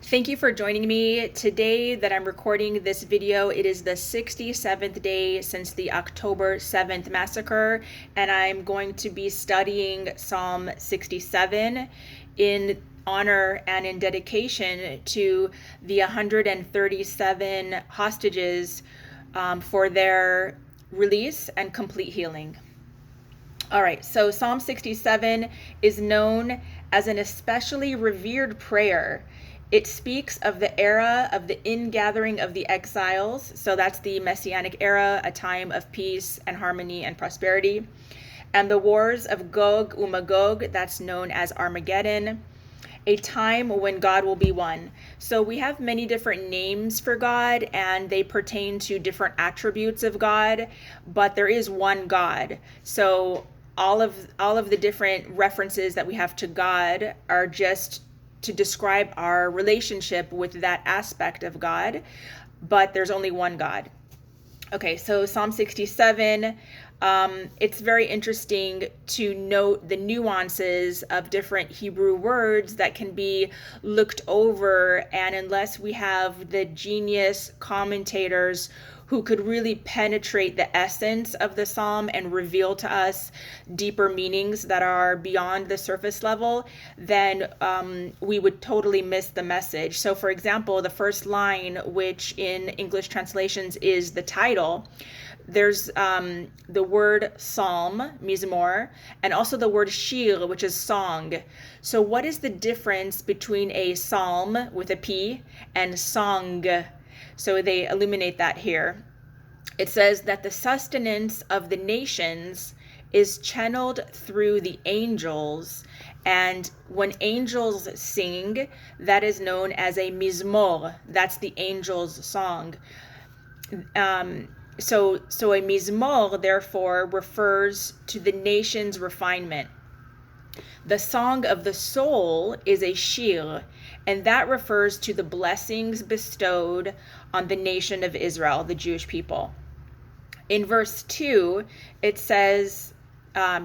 Thank you for joining me today that I'm recording this video. It is the 67th day since the October 7th massacre, and I'm going to be studying Psalm 67 in honor and in dedication to the 137 hostages for their release and complete healing. All right, so Psalm 67 is known as an especially revered prayer. It speaks of the era of the ingathering of the exiles. So that's the Messianic era, a time of peace and harmony and prosperity. And the wars of Gog and Magog, that's known as Armageddon, a time when God will be one. So we have many different names for God, and they pertain to different attributes of God, but there is one God. So all of the different references that we have to God are just to describe our relationship with that aspect of God, but there's only one God. Okay, so Psalm 67, it's very interesting to note the nuances of different Hebrew words that can be looked over, and unless we have the genius commentators who could really penetrate the essence of the psalm and reveal to us deeper meanings that are beyond the surface level, then we would totally miss the message. So for example, the first line, which in English translations is the title, there's the word psalm, mizmor, and also the word shir, which is song. So what is the difference between a psalm with a P and song? So they illuminate that here. It says that the sustenance of the nations is channeled through the angels, and when angels sing, that is known as a mizmor. That's the angels' song. So a mizmor, therefore, refers to the nation's refinement. The song of the soul is a shir, and that refers to the blessings bestowed on the nation of Israel, the Jewish people. In verse 2, it says,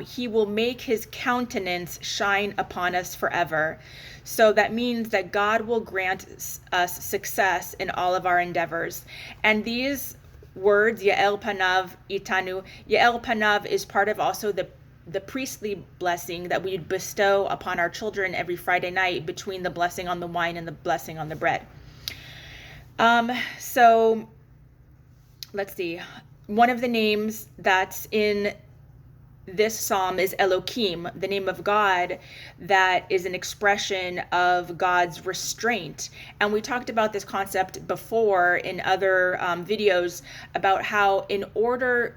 he will make his countenance shine upon us forever. So that means that God will grant us success in all of our endeavors. And these words, Yael Panav Itanu, Yael Panav is part of also the priestly blessing that we bestow upon our children every Friday night between the blessing on the wine and the blessing on the bread. So let's see. One of the names that's in this psalm is Elohim, the name of God that is an expression of God's restraint. And we talked about this concept before in other videos about how in order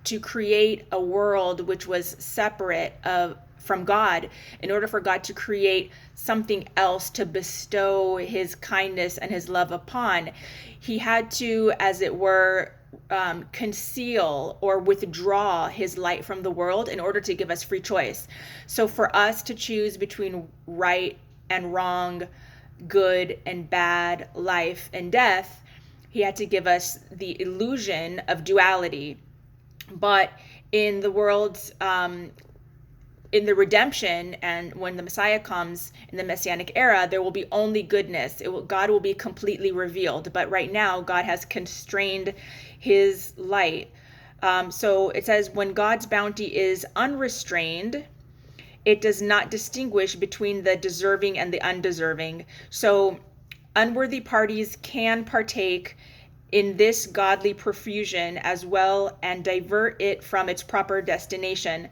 to create a world which was separate from God, in order for God to create something else to bestow his kindness and his love upon, he had to, as it were, conceal or withdraw his light from the world in order to give us free choice. So for us to choose between right and wrong, good and bad, life and death, he had to give us the illusion of duality. But in the world's in the redemption, and when the Messiah comes in the Messianic era, there will be only goodness. God will be completely revealed. But right now, God has constrained his light. So it says, when God's bounty is unrestrained, it does not distinguish between the deserving and the undeserving. So unworthy parties can partake in this godly profusion as well and divert it from its proper destination.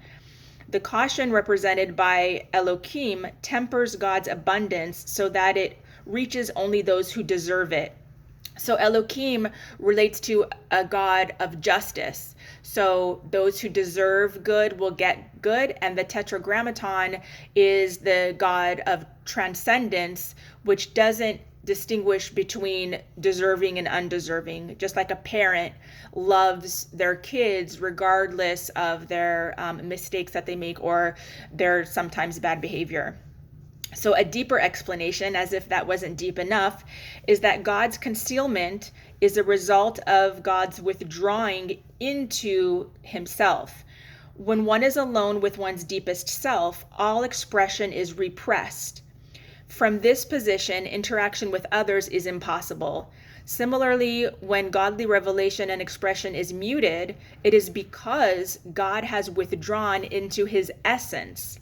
The caution represented by Elohim tempers God's abundance so that it reaches only those who deserve it. So Elohim relates to a God of justice. So those who deserve good will get good, and the Tetragrammaton is the God of transcendence, which doesn't distinguish between deserving and undeserving, just like a parent loves their kids regardless of their mistakes that they make or their sometimes bad behavior. So a deeper explanation, as if that wasn't deep enough, is that God's concealment is a result of God's withdrawing into himself. When one is alone with one's deepest self, all expression is repressed. From this position, interaction with others is impossible. Similarly, when godly revelation and expression is muted, it is because God has withdrawn into his essence.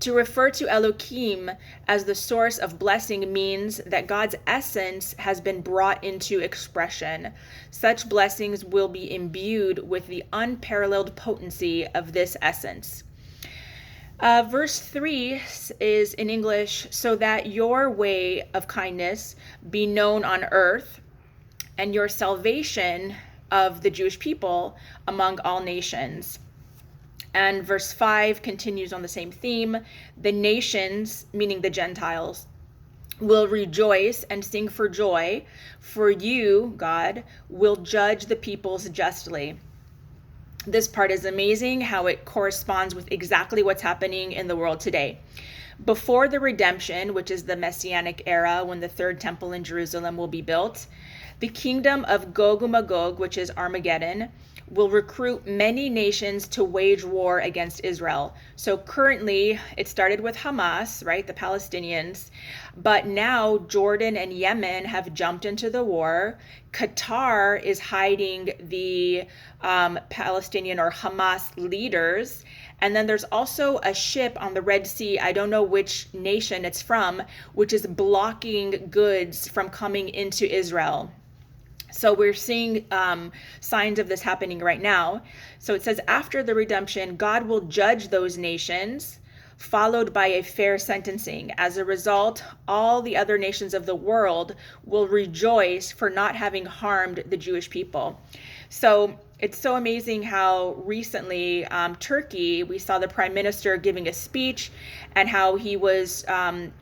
To refer to Elohim as the source of blessing means that God's essence has been brought into expression. Such blessings will be imbued with the unparalleled potency of this essence. Verse 3 is in English, so that your way of kindness be known on earth, and your salvation of the Jewish people among all nations. And verse 5 continues on the same theme. The nations, meaning the Gentiles, will rejoice and sing for joy, for you, God, will judge the peoples justly. This part is amazing, how it corresponds with exactly what's happening in the world today. Before the redemption, which is the Messianic era, when the third temple in Jerusalem will be built, the kingdom of Gog and Magog, which is Armageddon, will recruit many nations to wage war against Israel. So currently, it started with Hamas, right, the Palestinians, but now Jordan and Yemen have jumped into the war. Qatar is hiding the Palestinian or Hamas leaders. And then there's also a ship on the Red Sea, I don't know which nation it's from, which is blocking goods from coming into Israel. So we're seeing signs of this happening right now. So it says, after the redemption, God will judge those nations, followed by a fair sentencing. As a result, all the other nations of the world will rejoice for not having harmed the Jewish people. So it's so amazing how recently Turkey, we saw the prime minister giving a speech and how he was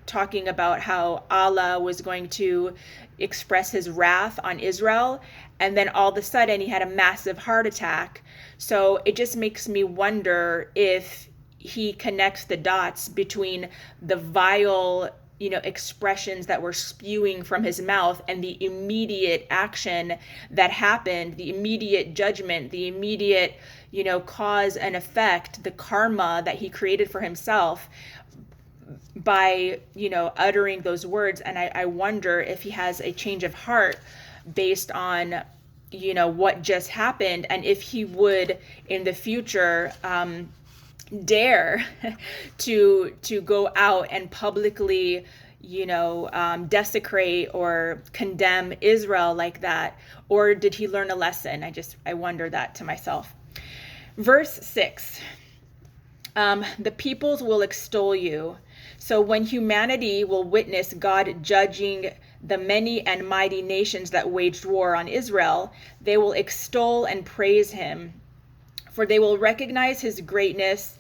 talking about how Allah was going to express his wrath on Israel. And then all of a sudden he had a massive heart attack. So it just makes me wonder if he connects the dots between the vile expressions that were spewing from his mouth and the immediate action that happened, the immediate judgment, the immediate, cause and effect, the karma that he created for himself by, uttering those words. And I wonder if he has a change of heart based on, what just happened, and if he would in the future, dare to go out and publicly desecrate or condemn Israel like that, or did he learn a lesson? I wonder that to myself. Verse 6, the peoples will extol you. So when humanity will witness God judging the many and mighty nations that waged war on Israel, they will extol and praise him, for they will recognize his greatness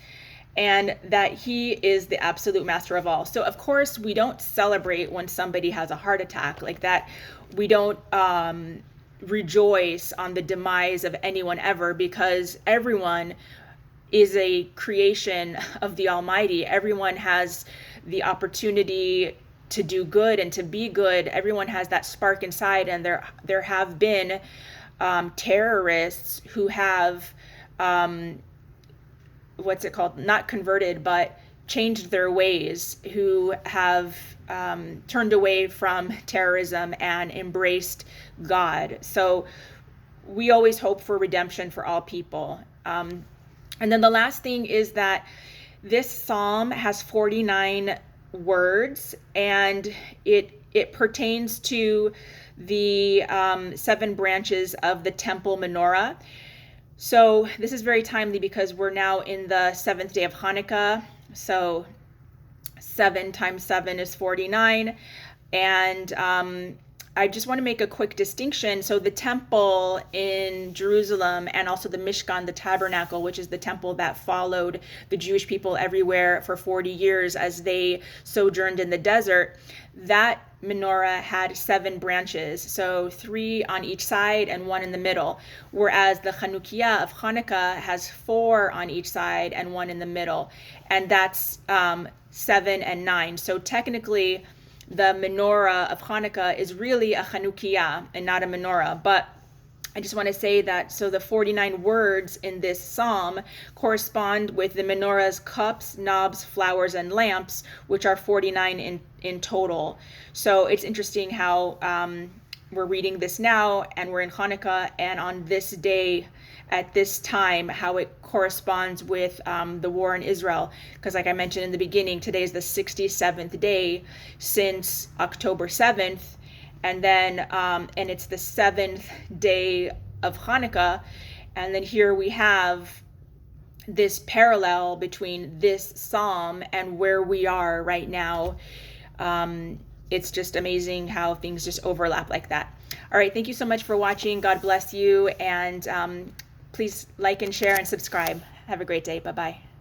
and that he is the absolute master of all. So of course we don't celebrate when somebody has a heart attack like that. We don't rejoice on the demise of anyone ever, because everyone is a creation of the Almighty. Everyone has the opportunity to do good and to be good. Everyone has that spark inside, and there have been terrorists who have not converted, but changed their ways, who have turned away from terrorism and embraced God. So we always hope for redemption for all people. And then the last thing is that this psalm has 49 words, and it pertains to the 7 branches of the temple menorah. So this is very timely because we're now in the 7th day of Hanukkah. So 7 times 7 is 49. And I just want to make a quick distinction. So the temple in Jerusalem, and also the Mishkan, the tabernacle, which is the temple that followed the Jewish people everywhere for 40 years as they sojourned in the desert, that menorah had 7 branches, so 3 on each side and 1 in the middle, whereas the Chanukiah of Hanukkah has 4 on each side and 1 in the middle, and that's 7 and 9. So technically the menorah of Hanukkah is really a Chanukiah and not a menorah, but I just want to say that, so the 49 words in this psalm correspond with the menorah's cups, knobs, flowers, and lamps, which are 49 in total. So it's interesting how we're reading this now, and we're in Hanukkah, and on this day, at this time, how it corresponds with the war in Israel. Because like I mentioned in the beginning, today is the 67th day since October 7th. And then, and it's the 7th day of Hanukkah. And then here we have this parallel between this psalm and where we are right now. It's just amazing how things just overlap like that. All right, thank you so much for watching. God bless you. And please like and share and subscribe. Have a great day. Bye-bye.